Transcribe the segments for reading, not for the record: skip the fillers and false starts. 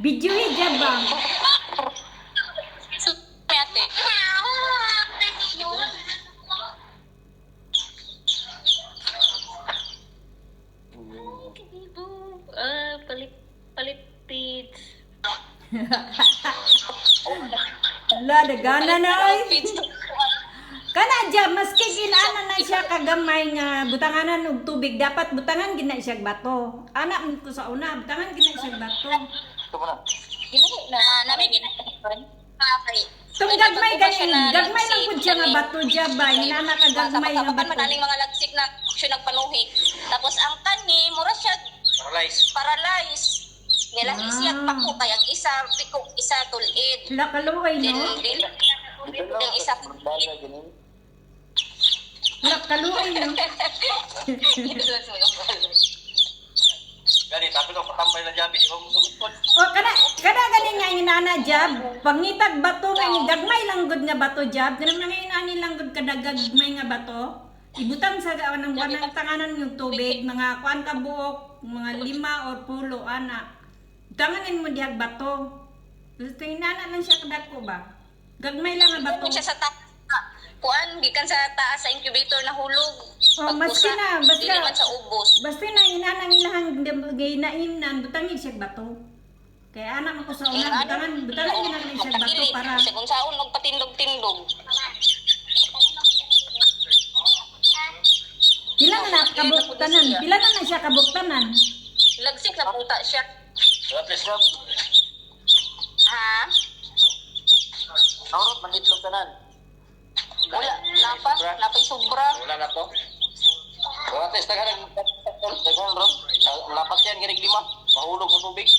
Video hijab ba? Ate. Palit feeds. Ala, dagana na ay. Kana jab maski kinana na siya kagamay nga butanganan og tubig dapat butangan gina siya bato. Ana man ko sa una butangan gina siya bato. Ito mo na. Ginani na. Nami ginani. Okay. Tung gagmay ganin, gagmay lang pud siya nga bato jab ba hinana ka gagmay nga Kapag bato. manaling mga lagsik na siya nagpanuhi. Tapos ang kani mura siya paralyze. Nila siya pako kaya isa pikok isa tulid. Sila kaluoy Then no. dili Ito lang. yung isa Bala, ganun. Sila kaluoy no. Gani, tapos ako patambay na jabi. Di ba mo sumipod? O kada ganin nga hinana jab, pangitag bato nga ni gagmay lang gud nga bato jab, kanang mga inani lang gud kada gagmay nga bato. Ibutang sa ng wanang tanganan yung tubig, mga kuan ka buok, mga 5 or 10 ana. Tanganin mo dihag bato. Gusto hinana lang siya kadako ba? Gagmay lang nga bato. Kung siya sa taas, kuan gikan sa taas sa incubator na hulog. Oh, maski na, basta- Dili man sa ubos. Basta na hinana ilahang ginaimnan, butangin siya bato. Kaya anak ko sa una, butangan ginagay siya bato para Sa kung saon magpatindog-tindog. pila na kabuktanan, pila na siya kabuktanan. Lagsik na punta siya. Wala, please, Rob. Ha? Naurot, manitlog tanan. Wala, napay sobra. Wala na to. Wala, please, tagaan. Tagaan, Rob. Lapat yan, ginig 5. Mahulog ng tubig.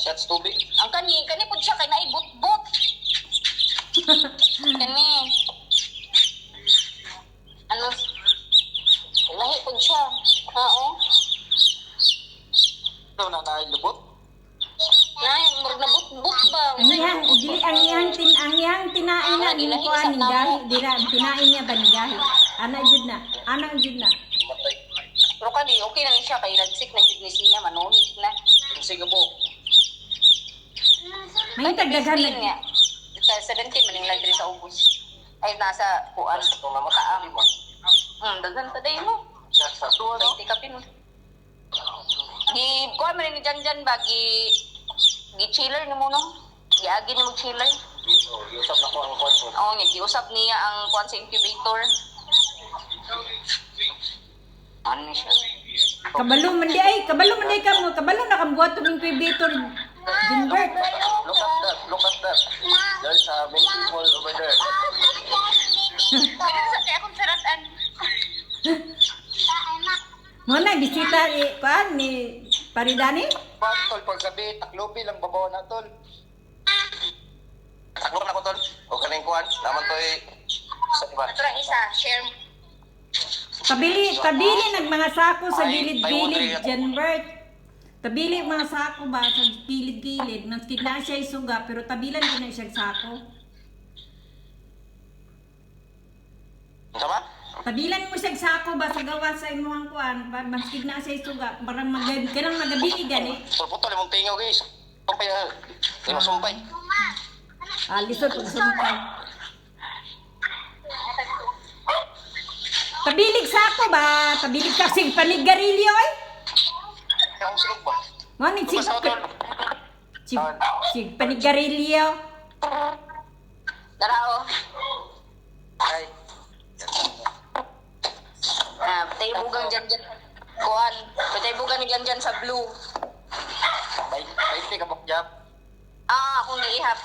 Shots tubig. Ang kani po siya kay naibot-bot. Kani. Ano? Lahi po siya. Oo. Ito na nailubot. Nay, murag na but ba? Ang iyang tinain na ni ko aning gahi, dira ang tinain niya ba ni gahi. Ana jud na. Matay. Pero kani okay lang siya kay lagsik na jud ni siya manuhit na. Yung sige po. May tagdagan na. Niya. Sa 17 maning lagri sa ubos. Ay nasa kuan. Ito na makaami mo. Daghan ta day mo. Shots sa tuwa, no? Ay tikapin mo. Kuan man ni Janjan ba gi chiller ni mo no. Giagi ni mo chiller. Yusap na ko ang konsol. Oo, niya giusap niya ang kuan sa incubator. Ano siya? Kabalo man di ka mo, kabalo na kambuhat tong incubator. Junbert. Look at that. Look at that. There's a baby hole over there. Kaya sa kaya akong saratan. Mo na bisita ni Paridani. Tol, pag gabi, taklobi lang babaw na, tol. Taklo na ko, tol. O kaning kuhan. Naman to sa iba. Ito lang isa, share. Tabili nag mga sako sa gilid-gilid, Junbert. Tabili mga sako ba sa gilid-gilid. Nang na siya isuga pero tabilan din na siya sako. Sama? Tabilan mo siya sako ba sa gawa sa imuhang kuan, maskig na siya isuga, parang kanang magabi gani. Putol, imong tingaw, guys. Sumpay, ha. Hindi mo sumpay. Lisod pag sumpay. Tabilig sako ba? Tabilig kasing panigarilyo ay. Ang sulog ba? Ngunit Tumas ako, tol. sig panigarilyo. Darao. Ay. Patay bugang dyan. Kuhan. Patay bugang ni dyan sa blue. Ay, ka bukjab. Akong niihap.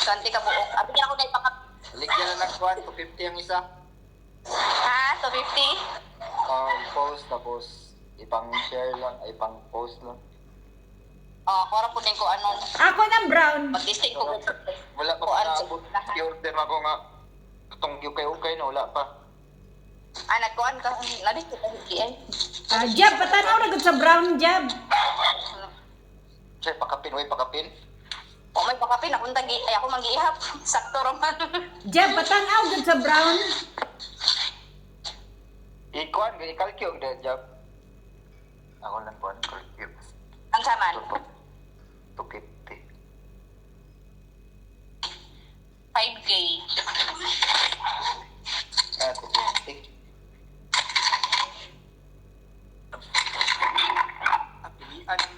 Kanti ka buok. Abi niya ako na ipakap. Ligyan na ng kuhan. 250 ang isa. Ha? 250? Post, tapos ipang share lang, ay pang post lang. Kora po din ko ano. Ako ng brown. Mag-distinct ko. Wala pa Kuan pa sa naabot. I-order ako nga. Itong ukay-ukay na, wala pa. Nagkuhan ka. Nadistinct ka hindi eh. Jab, patanaw na gud sa brown jab. Siya, pakapin, uy, pakapin. O may pakapin. Ako mag-iihap. Sakto raman. Jab, patanaw gud sa brown. Ikuan, gani kalkyo, job. Ako lang kuhan, kalkyo. Ang saman.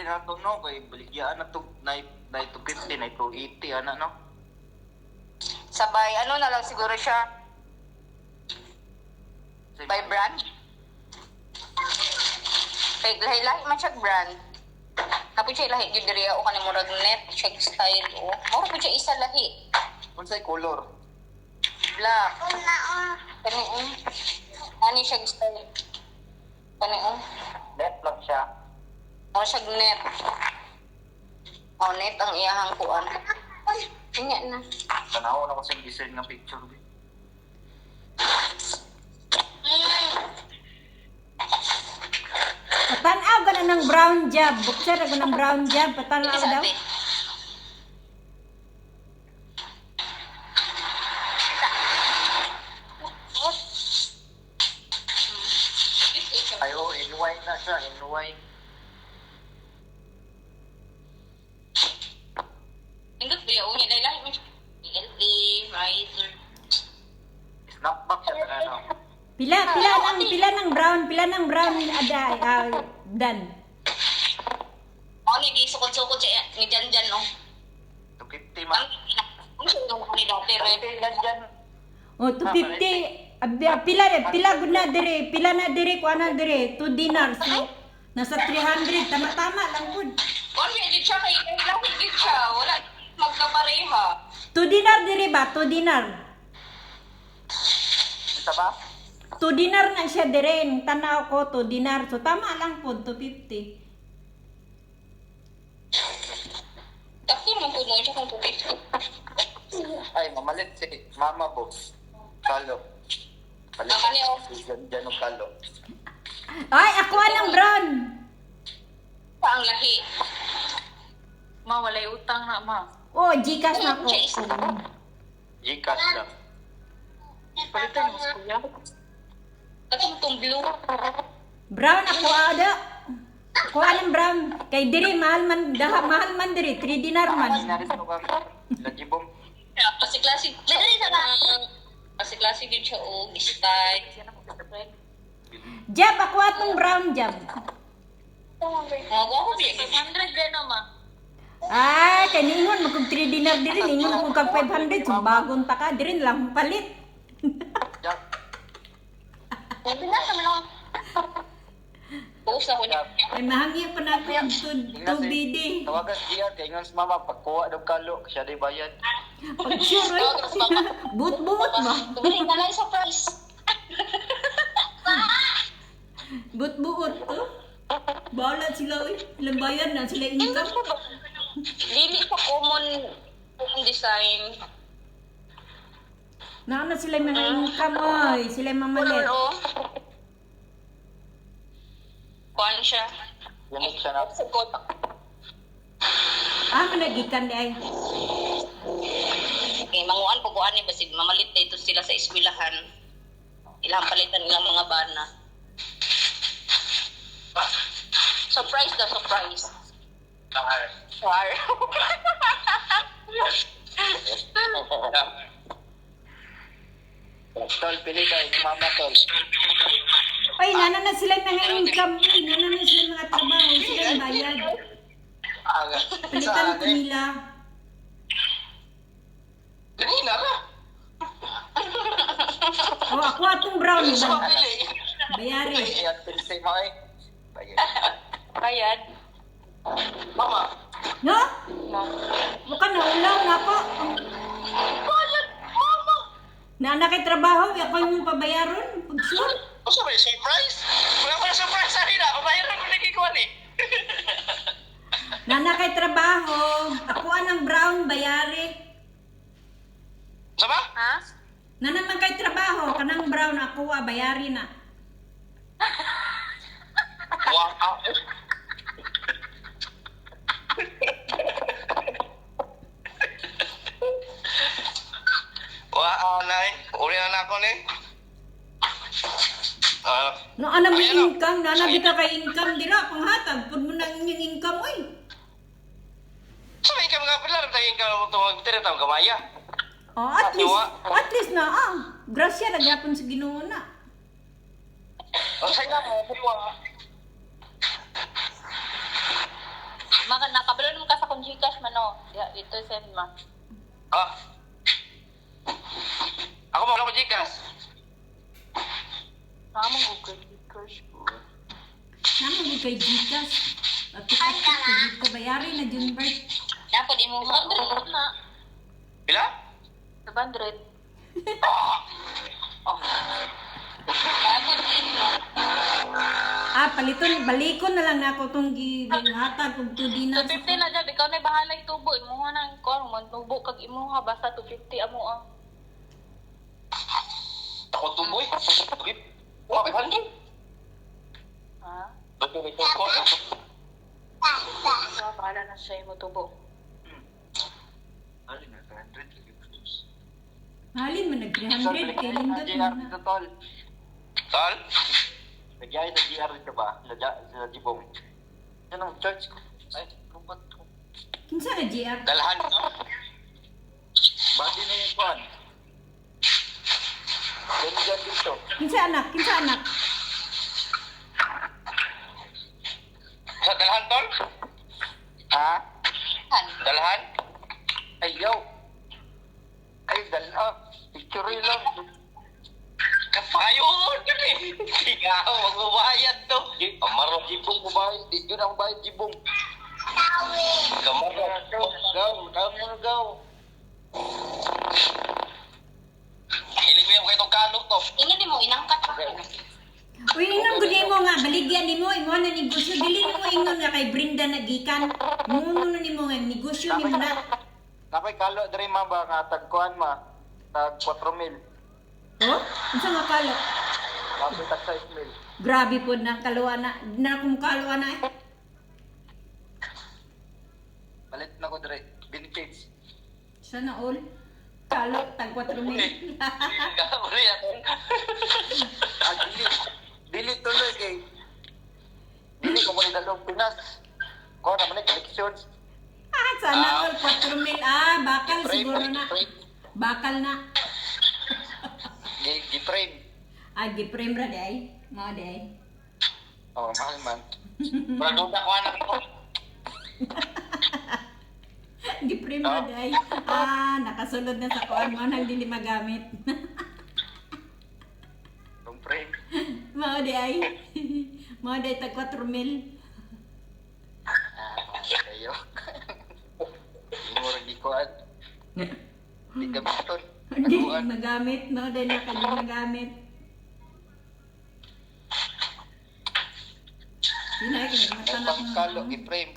din ato no kay baligyan na to na 250 na 280 ana no. Sabay, ano na lang siguro siya? By brand? Kay lahi-lahi man siya brand. Kapag siya lahi, yun diri ako kanang murag net, check style o. Mura po siya isa lahi. Unsay color? Black. Kani Ani siya style. Kani Net lang siya. O siya net. O net ang iyahang kuan. Kanya na. Tanaw na ko sa design nga picture. Patanaw ka na ng brown job. Buksan ako ng brown job. Patanaw daw. Ay, oh, NY na siya, NY. Indot ba yung lahi-lahi man siya? LA, Riser. Snapback siya na ano. Pila ng brown aday dan. O, nag-isukod-sukod siya ni Jan, no? 250 Ang man. ang siya yung ni dati, red. Yan. O 250. Pila gud na dire ko ana dire 2 dinars no. Nasa 300 tama lang pud. Kung medyo siya kay lahi din siya, wala magkapareha. 2 dinar dire ba? 2 dinar. Isa ba? 2 dinar na siya dire. Tanaw ko 2 dinar. So tama lang pud 250. Dati naman po siya kung 250. Ay, mamalit si Mama Boss. Kalo. Palit Ang kaniyo. Diyan ng kalo. Ay, ako ng brown. Pa ang lahi. Ma, walay utang na, ma. Oh, Gcash na ko. Gcash lang. Palitan mo sa kuya. Katong tong blue. Brown ako ada. Ko anong brown. Kay dire mahal man dire 3 dinar man. Naris mo ka. Lagibom. Kasi classic. Dali sa kasi classic din siya o style. Jab ako atong brown jab. Mga ko biya. 500 din, ma. Ay, kaningon magkog 3 dinar dire ningon ko kag 500 so bagong taka dire lang palit. Jack. Sabi na sa mga. Post ako niya. Ay mahangi pa na ko to BD. Tawagan siya kay ngon sa mama pagkuha daw kalo siya di bayad. Pag sure oy. But ba? Tumili na lang sa price. But to. Bala sila oy. Ilang bayad na sila income. Dili pa common design. Naana sila mga income oy. Sila mamalit. Color o. Kuhan siya. Unique siya na. Sukot. Ah, managikan di ay. Manguan po kuhan ni basig mamalit dito sila sa eskwelahan. Ilang palitan ilang mga bana. Surprise daw, surprise. Char. Tol, pili ka yung mama tol. Ay, nana na sila mga income. Ay, nana na sila mga trabaho. Sila ang bayad. Aga. Palitan ko nila. Kanina ka. O, ako atong brown. Ba? Bayari. Iyan, pinsay mo eh. Bayad. Bayad. Mama. No? Mukha na ulaw na ako. Bayad, mama. Nana kay trabaho. Ako yung pabayaron. Pag sure. Gusto mo yung surprise? Wala ko na surprise sa akin ah. Pabayaran ko nagkikuhan eh. Nana kay trabaho. Ako anang brown. Bayari. Sama? Ha? Nana man kay trabaho. Kanang brown. Ako bayari na. Wow. Wow, nay. Uli na ako ni. No, ano mo yung income? Nana bita kay income. Dira, panghatag. Pag mo na inyong income, oy. So, ikaw mga pilar, tayo ikaw mo ito magtiritang kamaya. Oh, at least na, grasya, nagyapon sa Ginoo na. O, sa'yo na mo, piwa. Ito send ma. Ah. Ako mo, wala ko Gcash. Mama Google Gcash ko. Naman mo kay Gcash. At kapit ko bayari na June Bert. Dapat imo mo. 100 na. Pila? 700. Dapat imo. Paliton, balikon na lang na ako itong gihatag kung 2 dinar. 250 na dyan. Ikaw na bahala itubo. Imo nga nang kuha. Mantubo kag imo ha. Basta 250 amo ang. Ako tuboy. Wala, 500. Ha? Ba't yung ito ko? So, bahala na siya imo tubo. Ano na, 300 lagi gusto. Halin mo nag 300 kay lindot mo na. Tol? Nagyay sa GR ka ba? Sa Jibong. Yan ang church ko. Ay, lumbat ko. Kinsa na GR? Dalahan. Bati na yung kwan. Yan dyan dito. Kinsa anak? Kinsa anak? Sa dalahan, Tol? Ha? Dalahan? Ay, yo. Ay, dalahan. Picture lang. Kapayon kami. Ikaw, magbabayad to. Amarang jibong mabayad. Di yun ang bayad jibong. Kamarang. Gaw. Hilig mo yung kayo itong kanong to. Ingin di mo inangkat pa. Uy, ingon gud mo nga baligyan nimo imo na negosyo dili mo ingon nga kay Brenda nagikan. Muno na nimo nga negosyo nimo na. Napay kalo diri ma ba nga tagkuan ma. Tag 4,000. Oh? Unsa nga kalo? Napay tag 6,000. Grabe po na kaluwa na kumukaluwa na eh. Palit na ko diri. Vintage. Sana all. Kalo tag 4,000. Uli ako. Dili tuloy kay. Dili ko mo ni dalong Pinas. Ko na man collections. Sana all 4,000. Bakal siguro na. Bakal na. Gi-frame. Gi-frame ra day. Mo day. Oh, mahal man. Produda ko anak ko. Gi-frame ra day. Nakasulod na sa kuan mo nang dili magamit. Yung frame. Mo day. Mo day tag 4,000. Ayo. Mura di kuan. Di gamiton. Hindi magamit, no? Dahil na kanya magamit. Sinay, kinagmatanak Ang kalo, gi-frame.